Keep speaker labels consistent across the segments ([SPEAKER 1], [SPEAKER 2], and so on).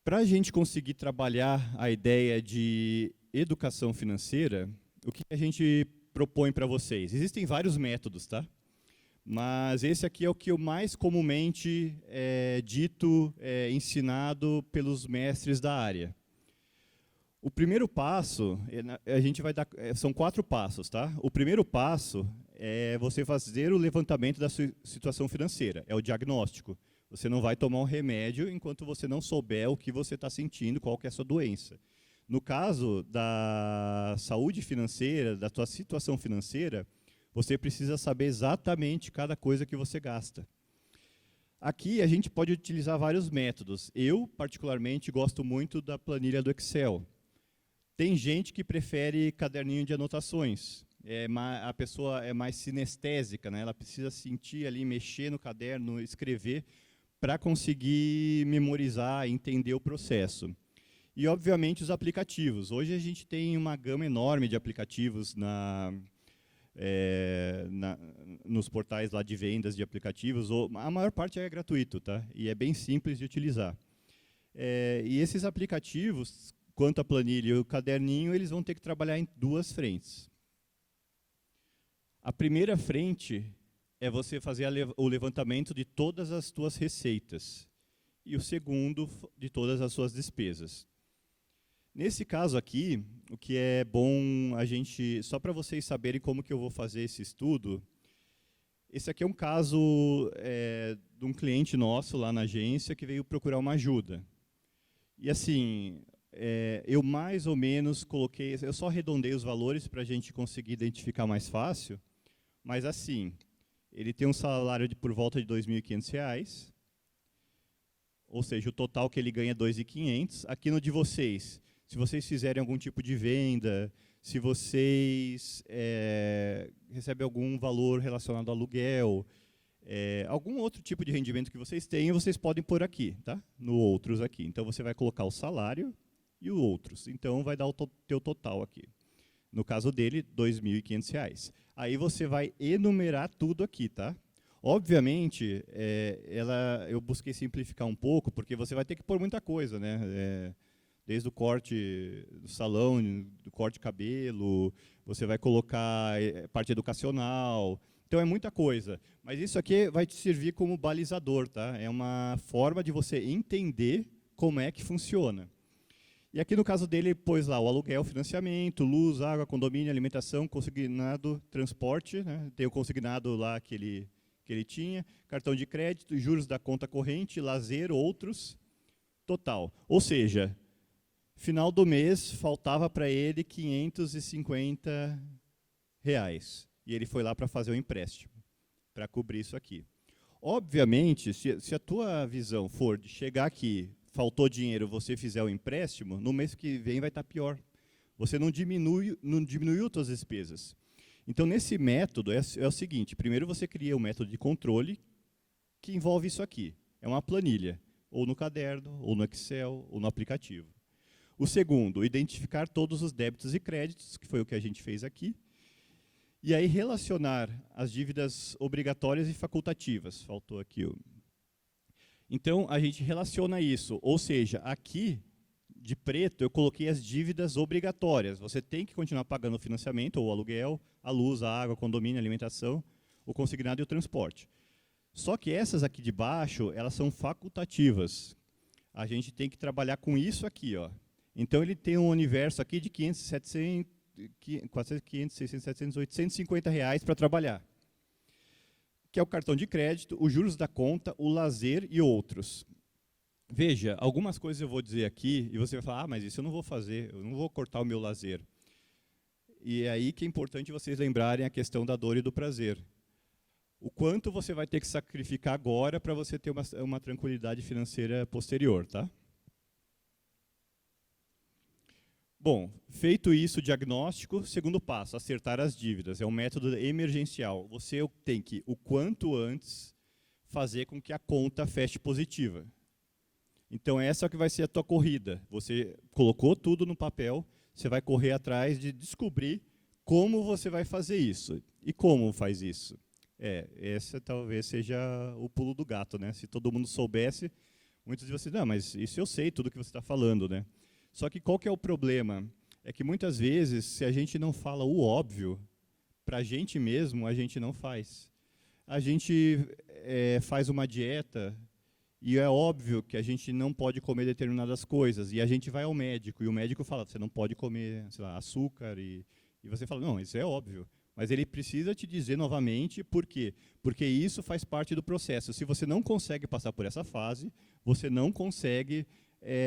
[SPEAKER 1] Para a gente conseguir trabalhar a ideia de educação financeira, o que a gente propõe para vocês? Existem vários métodos, tá? Mas esse aqui é o que eu mais comumente dito, ensinado pelos mestres da área. O primeiro passo, a gente vai dar, são 4 passos, tá? O primeiro passo é você fazer o levantamento da sua situação financeira, é o diagnóstico. Você não vai tomar um remédio enquanto você não souber o que você está sentindo, qual que é a sua doença. No caso da saúde financeira, da sua situação financeira, você precisa saber exatamente cada coisa que você gasta. Aqui a gente pode utilizar vários métodos. Eu, particularmente, gosto muito da planilha do Excel. Tem gente que prefere caderninho de anotações. A pessoa é mais sinestésica, né? Ela precisa sentir ali, mexer no caderno, escrever, para conseguir memorizar e entender o processo. E, obviamente, os aplicativos. Hoje a gente tem uma gama enorme de aplicativos nos portais lá de vendas de aplicativos. A maior parte é gratuito, tá? E é bem simples de utilizar. E esses aplicativos, quanto à planilha e o caderninho, eles vão ter que trabalhar em 2 frentes. A primeira frente é você fazer o levantamento de todas as suas receitas. E o segundo, de todas as suas despesas. Nesse caso aqui, o que é bom a gente, só para vocês saberem como que eu vou fazer esse estudo, esse aqui é um caso de um cliente nosso lá na agência que veio procurar uma ajuda. E assim, eu mais ou menos coloquei, eu só arredondei os valores para a gente conseguir identificar mais fácil, mas assim, ele tem um salário por volta de R$ 2.500, ou seja, o total que ele ganha é R$ 2.500. Aqui no de vocês, se vocês fizerem algum tipo de venda, se vocês recebem algum valor relacionado ao aluguel, algum outro tipo de rendimento que vocês tenham, vocês podem pôr aqui, tá? No outros aqui. Então, você vai colocar o salário e o outros. Então, vai dar o teu total aqui. No caso dele, R$ 2.500. Aí você vai enumerar tudo aqui, tá? Obviamente, eu busquei simplificar um pouco, porque você vai ter que pôr muita coisa, né? Desde o corte do salão, do corte de cabelo, você vai colocar parte educacional. Então, é muita coisa. Mas isso aqui vai te servir como balizador, tá? É uma forma de você entender como é que funciona. E aqui, no caso dele, pôs lá o aluguel, financiamento, luz, água, condomínio, alimentação, consignado, transporte, né? Tem o consignado lá que ele tinha, cartão de crédito, juros da conta corrente, lazer, outros, total. Ou seja, final do mês, faltava para ele R$ 550. E ele foi lá para fazer o empréstimo, para cobrir isso aqui. Obviamente, se a tua visão for de chegar aqui, faltou dinheiro, você fizer o empréstimo, no mês que vem vai estar pior. Você não diminuiu suas despesas. Então, nesse método, é o seguinte, primeiro você cria um método de controle que envolve isso aqui. É uma planilha, ou no caderno, ou no Excel, ou no aplicativo. O segundo, identificar todos os débitos e créditos, que foi o que a gente fez aqui. E aí relacionar as dívidas obrigatórias e facultativas. Faltou aqui o... Então, a gente relaciona isso, ou seja, aqui, de preto, eu coloquei as dívidas obrigatórias. Você tem que continuar pagando o financiamento, ou o aluguel, a luz, a água, condomínio, a alimentação, o consignado e o transporte. Só que essas aqui de baixo, elas são facultativas. A gente tem que trabalhar com isso aqui, ó. Então, ele tem um universo aqui de 500, 700, 400, 500, 600, 700, 850 reais para trabalhar. Que é o cartão de crédito, os juros da conta, o lazer e outros. Veja, algumas coisas eu vou dizer aqui, e você vai falar, mas isso eu não vou fazer, eu não vou cortar o meu lazer. E é aí que é importante vocês lembrarem a questão da dor e do prazer. O quanto você vai ter que sacrificar agora para você ter uma tranquilidade financeira posterior, tá? Bom, feito isso, o diagnóstico, segundo passo, acertar as dívidas. É um método emergencial. Você tem que, o quanto antes, fazer com que a conta feche positiva. Então, essa é que vai ser a tua corrida. Você colocou tudo no papel, você vai correr atrás de descobrir Como você vai fazer isso? E como faz isso? Esse talvez seja o pulo do gato, né? Se todo mundo soubesse, muitos de vocês, não, mas isso eu sei, tudo que você está falando, né? Só que qual que é o problema? É que muitas vezes, se a gente não fala o óbvio, para a gente mesmo, a gente não faz. A gente faz uma dieta e é óbvio que a gente não pode comer determinadas coisas. E a gente vai ao médico e o médico fala, você não pode comer, sei lá, açúcar. E você fala, não, isso é óbvio. Mas ele precisa te dizer novamente por quê. Porque isso faz parte do processo. Se você não consegue passar por essa fase, você não consegue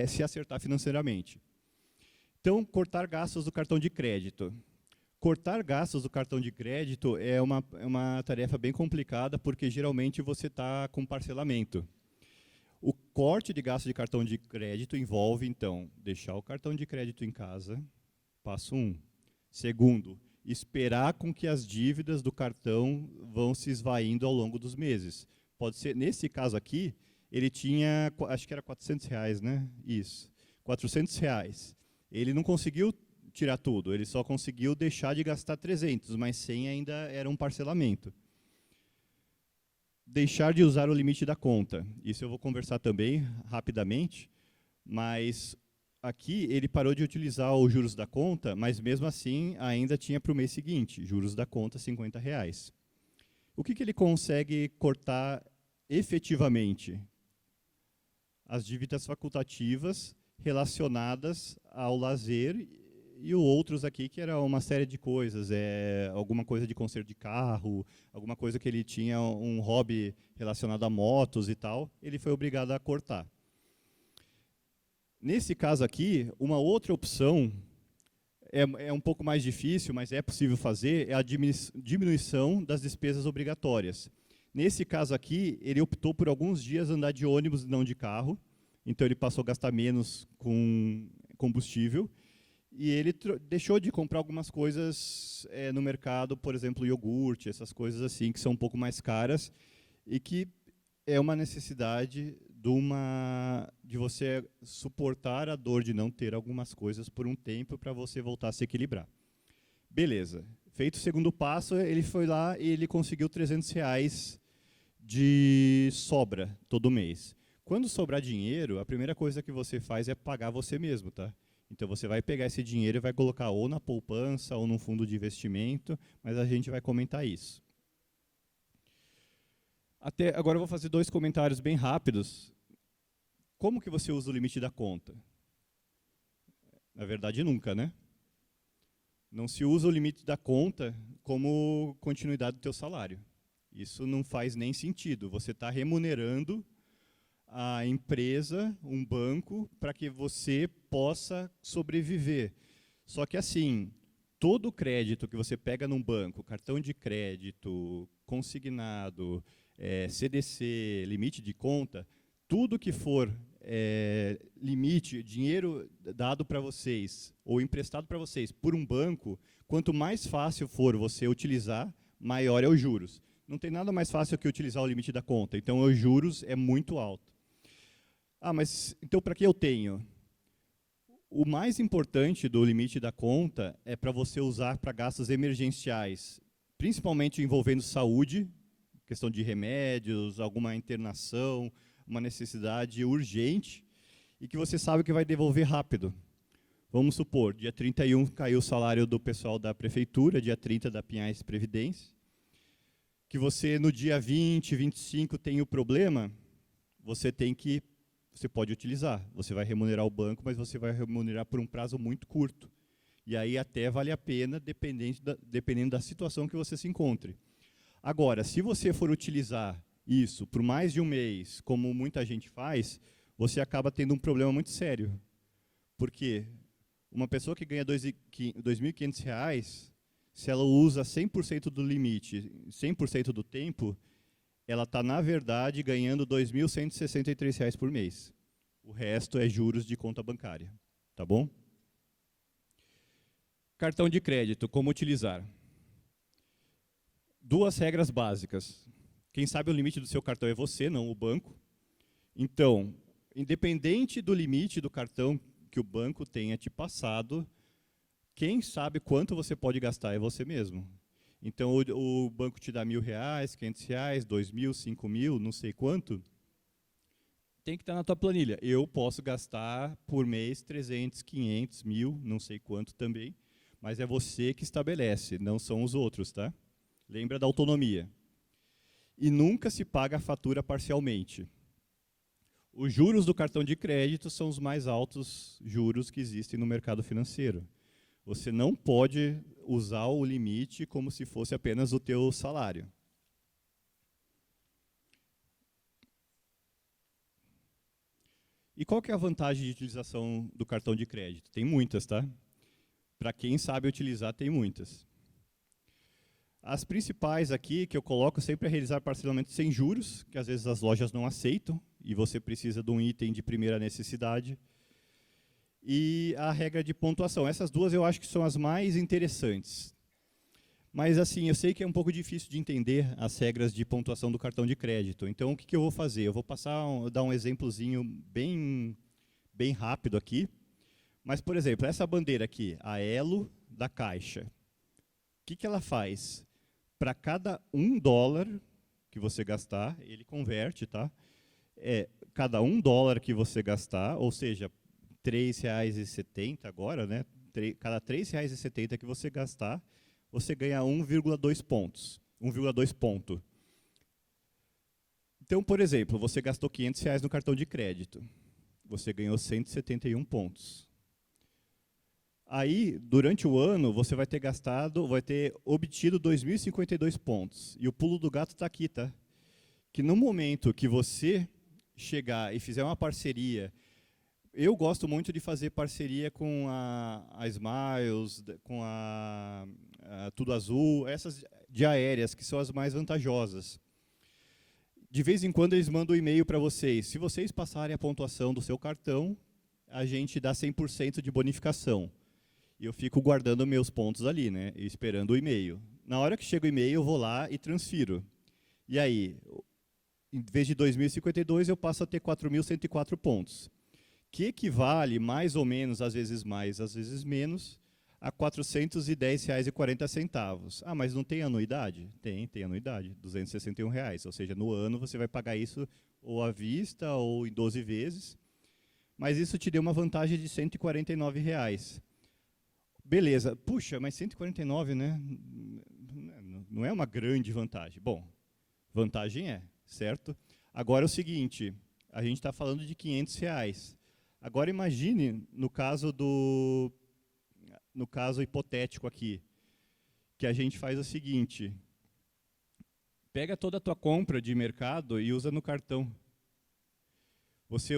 [SPEAKER 1] se acertar financeiramente. Então, cortar gastos do cartão de crédito. Cortar gastos do cartão de crédito é uma tarefa bem complicada, porque geralmente você está com parcelamento. O corte de gasto de cartão de crédito envolve, então, deixar o cartão de crédito em casa, passo 1. Segundo, esperar com que as dívidas do cartão vão se esvaindo ao longo dos meses. Pode ser, nesse caso aqui, ele tinha, acho que era R$400, né? Isso, R$400. Ele não conseguiu tirar tudo, ele só conseguiu deixar de gastar 300, mas 100 ainda era um parcelamento. Deixar de usar o limite da conta. Isso eu vou conversar também, rapidamente, mas aqui ele parou de utilizar os juros da conta, mas mesmo assim ainda tinha para o mês seguinte, juros da conta R$50. O que ele consegue cortar efetivamente? As dívidas facultativas relacionadas ao lazer e outros aqui que era uma série de coisas, alguma coisa de conserto de carro, alguma coisa que ele tinha um hobby relacionado a motos e tal, ele foi obrigado a cortar. Nesse caso aqui, uma outra opção, é um pouco mais difícil, mas é possível fazer, é a diminuição das despesas obrigatórias. Nesse caso aqui, ele optou por alguns dias andar de ônibus e não de carro, então ele passou a gastar menos com combustível, e ele deixou de comprar algumas coisas no mercado, por exemplo, iogurte, essas coisas assim, que são um pouco mais caras, e que é uma necessidade de você suportar a dor de não ter algumas coisas por um tempo para você voltar a se equilibrar. Beleza. Feito o segundo passo, ele foi lá e ele conseguiu R$300 de sobra todo mês. Quando sobrar dinheiro, a primeira coisa que você faz é pagar você mesmo, tá? Então você vai pegar esse dinheiro e vai colocar ou na poupança ou num fundo de investimento, mas a gente vai comentar isso. Agora eu vou fazer 2 comentários bem rápidos. Como que você usa o limite da conta? Na verdade, nunca, né? Não se usa o limite da conta como continuidade do teu salário. Isso não faz nem sentido. Você está remunerando a empresa, um banco, para que você possa sobreviver. Só que assim, todo o crédito que você pega num banco, cartão de crédito, consignado, CDC, limite de conta, tudo que for limite, dinheiro dado para vocês, ou emprestado para vocês por um banco, quanto mais fácil for você utilizar, maior é os juros. Não tem nada mais fácil que utilizar o limite da conta, então os juros é muito alto. Ah, mas então para que eu tenho? O mais importante do limite da conta é para você usar para gastos emergenciais, principalmente envolvendo saúde, questão de remédios, alguma internação, uma necessidade urgente, e que você sabe que vai devolver rápido. Vamos supor, dia 31 caiu o salário do pessoal da prefeitura, dia 30 da Pinhais Previdência, que você no dia 20, 25 tem o problema, você pode utilizar. Você vai remunerar o banco, mas você vai remunerar por um prazo muito curto. E aí até vale a pena, dependendo da situação que você se encontre. Agora, se você for utilizar isso por mais de um mês, como muita gente faz, você acaba tendo um problema muito sério. Porque uma pessoa que ganha R$2.500, se ela usa 100% do limite, 100% do tempo, ela está, na verdade, ganhando R$2.163 por mês. O resto é juros de conta bancária. Tá bom? Cartão de crédito, como utilizar? 2 regras básicas. Quem sabe o limite do seu cartão é você, não o banco. Então, independente do limite do cartão que o banco tenha te passado, Quem sabe quanto você pode gastar é você mesmo. Então, o banco te dá R$1.000, R$500, 2.000, 5.000, não sei quanto, tem que estar na tua planilha. Eu posso gastar por mês 300, 500, 1.000, não sei quanto também, mas é você que estabelece, não são os outros, tá? Lembra da autonomia. E nunca se paga a fatura parcialmente. Os juros do cartão de crédito são os mais altos juros que existem no mercado financeiro. Você não pode usar o limite como se fosse apenas o teu salário. E qual que é a vantagem de utilização do cartão de crédito? Tem muitas, tá? Para quem sabe utilizar, tem muitas. As principais aqui que eu coloco sempre é realizar parcelamento sem juros, que às vezes as lojas não aceitam, e você precisa de um item de primeira necessidade. E a regra de pontuação. Essas duas eu acho que são as mais interessantes. Mas assim, eu sei que é um pouco difícil de entender as regras de pontuação do cartão de crédito. Então, o que eu vou fazer? Eu vou dar um exemplozinho bem rápido aqui. Mas, por exemplo, essa bandeira aqui, a Elo da Caixa. O que ela faz? Para cada $1 que você gastar, ele converte, tá? Cada $1 que você gastar, ou seja, R$3,70 agora, né? Cada R$3,70 que você gastar, você ganha 1,2 pontos. 1,2 ponto. Então, por exemplo, você gastou R$500 no cartão de crédito. Você ganhou 171 pontos. Aí, durante o ano, você vai ter obtido 2.052 pontos. E o pulo do gato está aqui, tá? Que no momento que você chegar e fizer uma parceria, eu gosto muito de fazer parceria com a Smiles, com a Tudo Azul, essas de aéreas, que são as mais vantajosas. De vez em quando eles mandam um e-mail para vocês. Se vocês passarem a pontuação do seu cartão, a gente dá 100% de bonificação. E eu fico guardando meus pontos ali, né, e esperando o e-mail. Na hora que chega o e-mail, eu vou lá e transfiro. E aí, em vez de 2.052, eu passo a ter 4.104 pontos. Que equivale, mais ou menos, às vezes mais, às vezes menos, a R$ 410,40. Ah, mas não tem anuidade? Tem anuidade, R$ 261. Ou seja, no ano você vai pagar isso ou à vista ou em 12 vezes. Mas isso te deu uma vantagem de R$ 149. Beleza, puxa, mas 149, né? Não é uma grande vantagem. Bom, vantagem é, certo? Agora é o seguinte, a gente está falando de R$ 500. Agora imagine, no caso hipotético aqui, que a gente faz o seguinte, pega toda a tua compra de mercado e usa no cartão. Você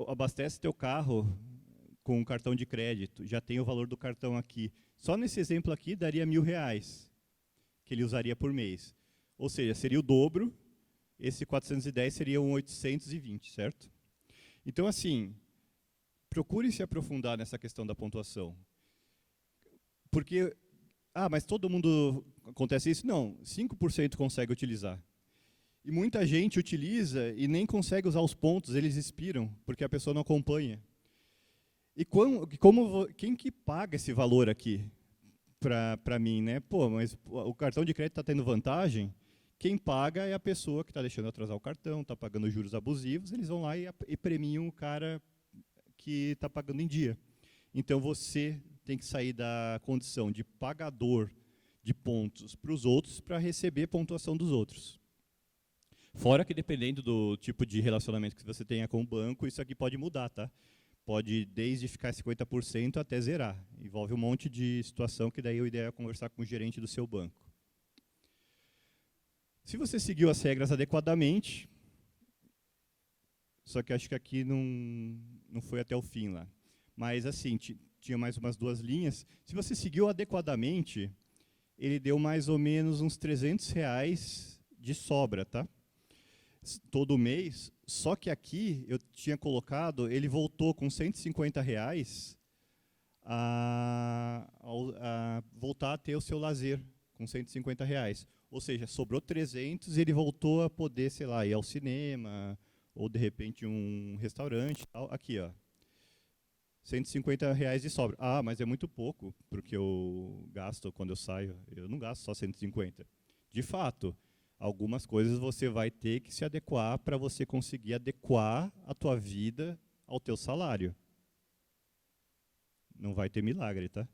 [SPEAKER 1] abastece teu carro com um cartão de crédito, já tem o valor do cartão aqui. Só nesse exemplo aqui daria R$1.000 que ele usaria por mês. Ou seja, seria o dobro, esse 410 seria um 820, certo? Então, assim, procure se aprofundar nessa questão da pontuação. Porque, mas todo mundo acontece isso? Não, 5% consegue utilizar. E muita gente utiliza e nem consegue usar os pontos, eles expiram, porque a pessoa não acompanha. E quem que paga esse valor aqui para mim, né? Pô, mas o cartão de crédito está tendo vantagem, quem paga é a pessoa que está deixando atrasar o cartão, está pagando juros abusivos, eles vão lá e premiam o cara que está pagando em dia. Então, você tem que sair da condição de pagador de pontos para os outros para receber pontuação dos outros. Fora que, dependendo do tipo de relacionamento que você tenha com o banco, isso aqui pode mudar, tá? Pode desde ficar 50% até zerar. Envolve um monte de situação que daí o ideal é conversar com o gerente do seu banco. Se você seguiu as regras adequadamente, só que acho que aqui não foi até o fim lá. Mas assim, tinha mais umas 2 linhas. Se você seguiu adequadamente, ele deu mais ou menos uns R$300 de sobra, tá? Todo mês, só que aqui eu tinha colocado, ele voltou com R$150 a voltar a ter o seu lazer, com R$150. Ou seja, sobrou 300 e ele voltou a poder, sei lá, ir ao cinema, ou de repente um restaurante, tal. Aqui, ó, R$ 150 de sobra. Ah, mas é muito pouco, porque eu gasto quando eu saio. Eu não gasto só 150. De fato, algumas coisas você vai ter que se adequar para você conseguir adequar a tua vida ao teu salário. Não vai ter milagre, tá?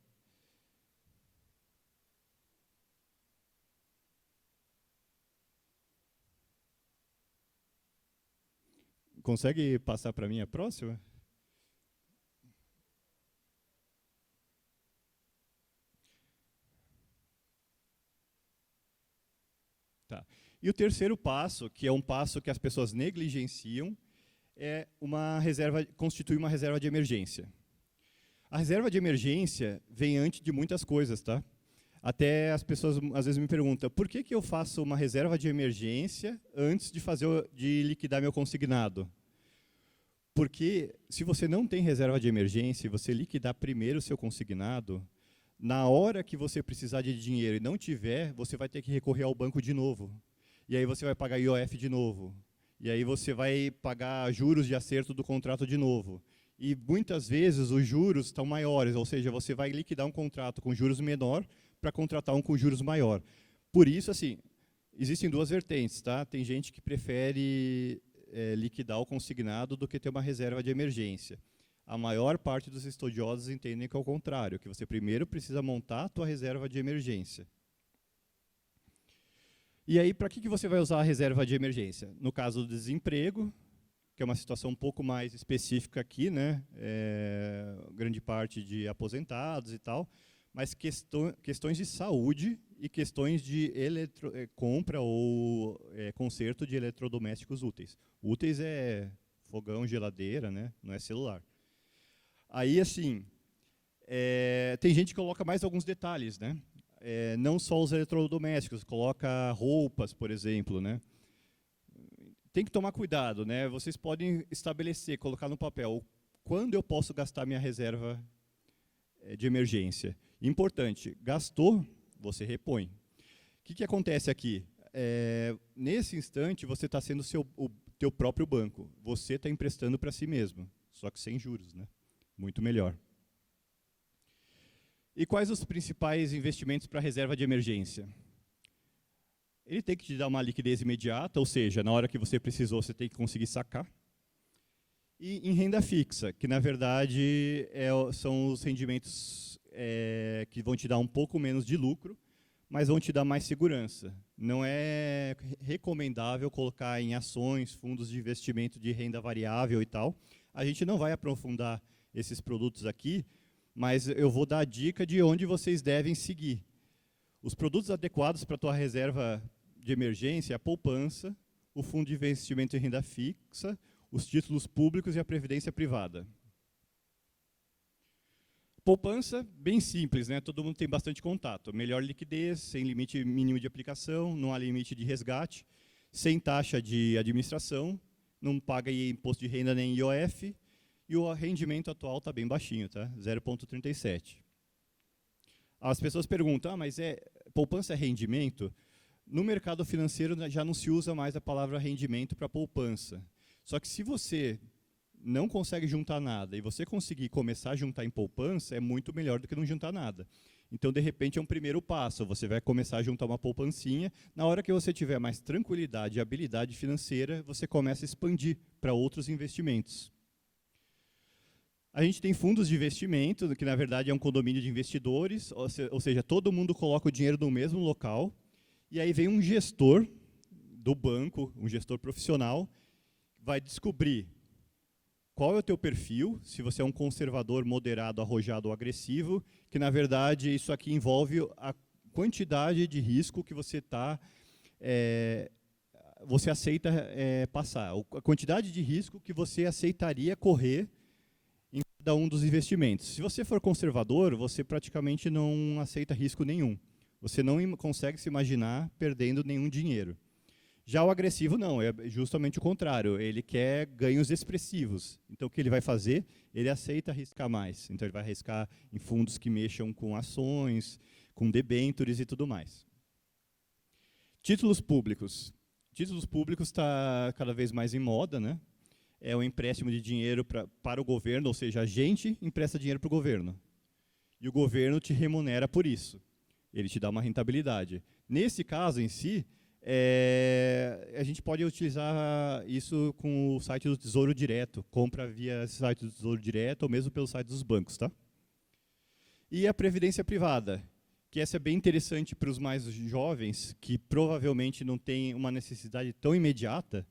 [SPEAKER 1] Consegue passar para mim a próxima? Tá. E o terceiro passo, que é um passo que as pessoas negligenciam, é constituir uma reserva de emergência. A reserva de emergência vem antes de muitas coisas, tá? Até as pessoas às vezes me perguntam, por que eu faço uma reserva de emergência antes de liquidar meu consignado? Porque se você não tem reserva de emergência e você liquidar primeiro o seu consignado, na hora que você precisar de dinheiro e não tiver, você vai ter que recorrer ao banco de novo. E aí você vai pagar IOF de novo. E aí você vai pagar juros de acerto do contrato de novo. E muitas vezes os juros estão maiores, ou seja, você vai liquidar um contrato com juros menor para contratar um com juros maior. Por isso, assim, existem duas vertentes, tá? Tem gente que prefere liquidar o consignado do que ter uma reserva de emergência. A maior parte dos estudiosos entendem que é o contrário, que você primeiro precisa montar a tua reserva de emergência. E aí, para que você vai usar a reserva de emergência? No caso do desemprego, que é uma situação um pouco mais específica aqui, né? Grande parte de aposentados e tal, mas questões de saúde e questões de compra ou conserto de eletrodomésticos úteis. Úteis é fogão, geladeira, né? Não é celular. Aí, assim, tem gente que coloca mais alguns detalhes, né? Não só os eletrodomésticos, coloca roupas, por exemplo, né? Tem que tomar cuidado, né? Vocês podem estabelecer, colocar no papel, quando eu posso gastar minha reserva de emergência. Importante, gastou, você repõe. O que acontece aqui? Nesse instante, você está sendo o teu próprio banco. Você está emprestando para si mesmo, só que sem juros, né? Muito melhor. E quais os principais investimentos para reserva de emergência? Ele tem que te dar uma liquidez imediata, ou seja, na hora que você precisou, você tem que conseguir sacar. E em renda fixa, que na verdade são os rendimentos que vão te dar um pouco menos de lucro, mas vão te dar mais segurança. Não é recomendável colocar em ações, fundos de investimento de renda variável e tal. A gente não vai aprofundar esses produtos aqui, mas eu vou dar a dica de onde vocês devem seguir. Os produtos adequados para a tua reserva de emergência é a poupança, o fundo de investimento em renda fixa, os títulos públicos e a previdência privada. Poupança, bem simples, né? Todo mundo tem bastante contato. Melhor liquidez, sem limite mínimo de aplicação, não há limite de resgate, sem taxa de administração, não paga imposto de renda nem IOF, e o rendimento atual está bem baixinho, tá? 0,37. As pessoas perguntam, mas poupança é rendimento? No mercado financeiro já não se usa mais a palavra rendimento para poupança. Só que se você não consegue juntar nada e você conseguir começar a juntar em poupança, é muito melhor do que não juntar nada. Então, de repente, é um primeiro passo. Você vai começar a juntar uma poupancinha. Na hora que você tiver mais tranquilidade e habilidade financeira, você começa a expandir para outros investimentos. A gente tem fundos de investimento, que na verdade é um condomínio de investidores, ou seja, todo mundo coloca o dinheiro no mesmo local, e aí vem um gestor do banco, um gestor profissional, vai descobrir qual é o teu perfil, se você é um conservador, moderado, arrojado ou agressivo, que na verdade isso aqui envolve a quantidade de risco que você você aceita passar, a quantidade de risco que você aceitaria correr em cada um dos investimentos. Se você for conservador, você praticamente não aceita risco nenhum. Você não consegue se imaginar perdendo nenhum dinheiro. Já o agressivo não, é justamente o contrário. Ele quer ganhos expressivos. Então, o que ele vai fazer? Ele aceita arriscar mais. Então, ele vai arriscar em fundos que mexam com ações, com debêntures e tudo mais. Títulos públicos. Títulos públicos está cada vez mais em moda, né? é um empréstimo de dinheiro para o governo, ou seja, a gente empresta dinheiro para o governo. E o governo te remunera por isso. Ele te dá uma rentabilidade. Nesse caso em si, a gente pode utilizar isso com o site do Tesouro Direto, compra via site do Tesouro Direto ou mesmo pelo site dos bancos, tá? E a previdência privada, que essa é bem interessante para os mais jovens, que provavelmente não têm uma necessidade tão imediata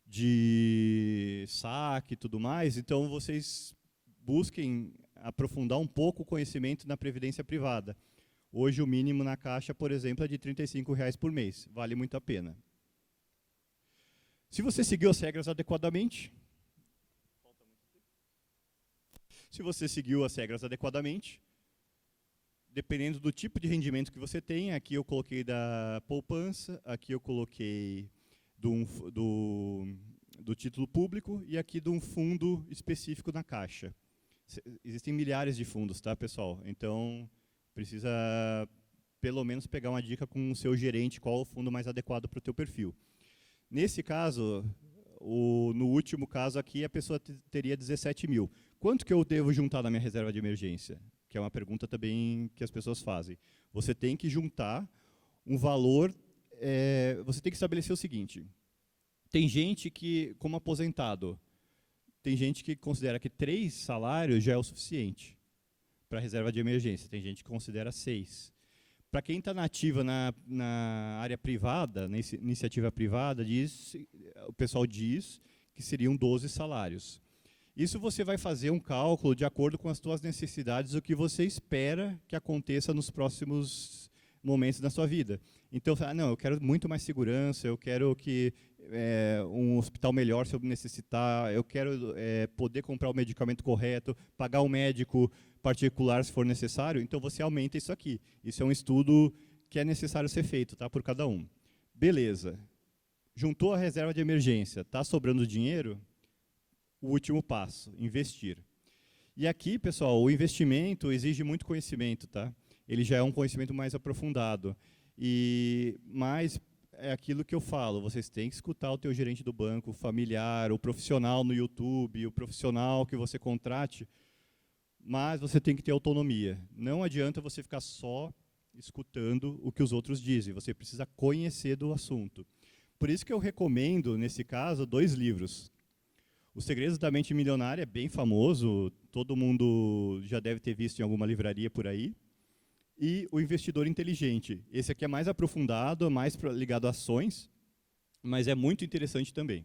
[SPEAKER 1] de saque e tudo mais, então vocês busquem aprofundar um pouco o conhecimento na previdência privada. Hoje o mínimo na Caixa, por exemplo, é de R$ 35,00 por mês. Vale muito a pena. Se você seguiu as regras adequadamente, dependendo do tipo de rendimento que você tem, aqui eu coloquei da poupança, aqui eu coloquei do título público e aqui de um fundo específico na Caixa. Existem milhares de fundos, tá, pessoal? Então, precisa, pelo menos, pegar uma dica com o seu gerente, qual o fundo mais adequado para o teu perfil. Nesse caso, no último caso aqui, a pessoa teria 17 mil. Quanto que eu devo juntar na minha reserva de emergência? Que é uma pergunta também que as pessoas fazem. Você tem que juntar um valor, você tem que estabelecer o seguinte. Tem gente que, como aposentado, tem gente que considera que 3 salários já é o suficiente para a reserva de emergência. Tem gente que considera 6. Para quem está nativa na área privada, na iniciativa privada, o pessoal diz que seriam 12 salários. Isso você vai fazer um cálculo de acordo com as suas necessidades, o que você espera que aconteça nos próximos momentos da sua vida. Então, não, eu quero muito mais segurança, eu quero que um hospital melhor se eu necessitar, eu quero poder comprar o medicamento correto, pagar um médico particular se for necessário, então você aumenta isso aqui. Isso é um estudo que é necessário ser feito, tá, por cada um. Beleza. Juntou a reserva de emergência, está sobrando dinheiro? O último passo, investir. E aqui, pessoal, o investimento exige muito conhecimento, tá? Ele já é um conhecimento mais aprofundado. Mas é aquilo que eu falo, vocês têm que escutar o teu gerente do banco, o familiar, o profissional no YouTube, o profissional que você contrate, mas você tem que ter autonomia. Não adianta você ficar só escutando o que os outros dizem, você precisa conhecer do assunto. Por isso que eu recomendo, nesse caso, 2 livros. Os Segredos da Mente Milionária é bem famoso, todo mundo já deve ter visto em alguma livraria por aí. E O Investidor Inteligente. Esse aqui é mais aprofundado, mais ligado a ações, mas é muito interessante também.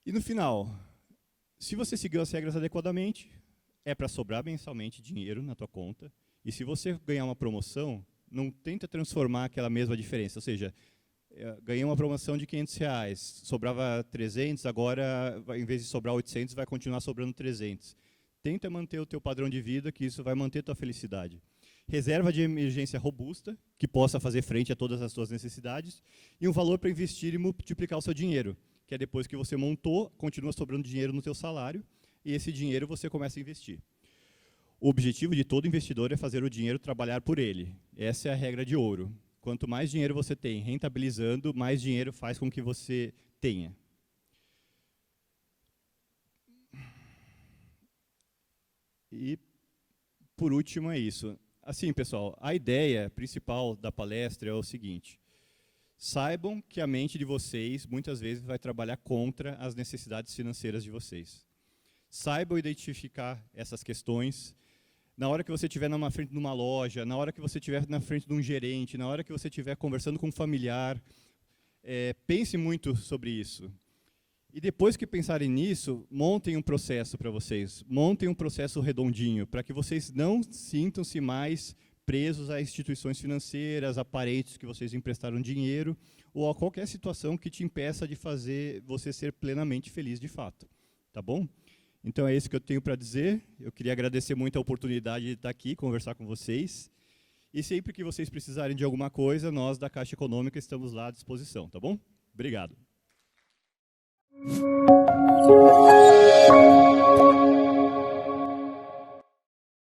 [SPEAKER 1] E no final, se você seguiu as regras adequadamente, é para sobrar mensalmente dinheiro na tua conta. E se você ganhar uma promoção, não tenta transformar aquela mesma diferença. Ou seja, ganhei uma promoção de R$500, sobrava 300, agora, em vez de sobrar 800, vai continuar sobrando 300. Tenta manter o teu padrão de vida, que isso vai manter a tua felicidade. Reserva de emergência robusta, que possa fazer frente a todas as suas necessidades, e um valor para investir e multiplicar o seu dinheiro, que é depois que você montou, continua sobrando dinheiro no teu salário, e esse dinheiro você começa a investir. O objetivo de todo investidor é fazer o dinheiro trabalhar por ele. Essa é a regra de ouro. Quanto mais dinheiro você tem rentabilizando, mais dinheiro faz com que você tenha. E, por último, é isso. Assim, pessoal, a ideia principal da palestra é o seguinte. Saibam que a mente de vocês, muitas vezes, vai trabalhar contra as necessidades financeiras de vocês. Saibam identificar essas questões. Na hora que você estiver na frente de uma loja, na hora que você estiver na frente de um gerente, na hora que você estiver conversando com um familiar, pense muito sobre isso. E depois que pensarem nisso, montem um processo para vocês. Montem um processo redondinho, para que vocês não sintam-se mais presos a instituições financeiras, a parentes que vocês emprestaram dinheiro, ou a qualquer situação que te impeça de fazer você ser plenamente feliz de fato. Tá bom? Então é isso que eu tenho para dizer. Eu queria agradecer muito a oportunidade de estar aqui, conversar com vocês. E sempre que vocês precisarem de alguma coisa, nós da Caixa Econômica estamos lá à disposição, tá bom? Obrigado.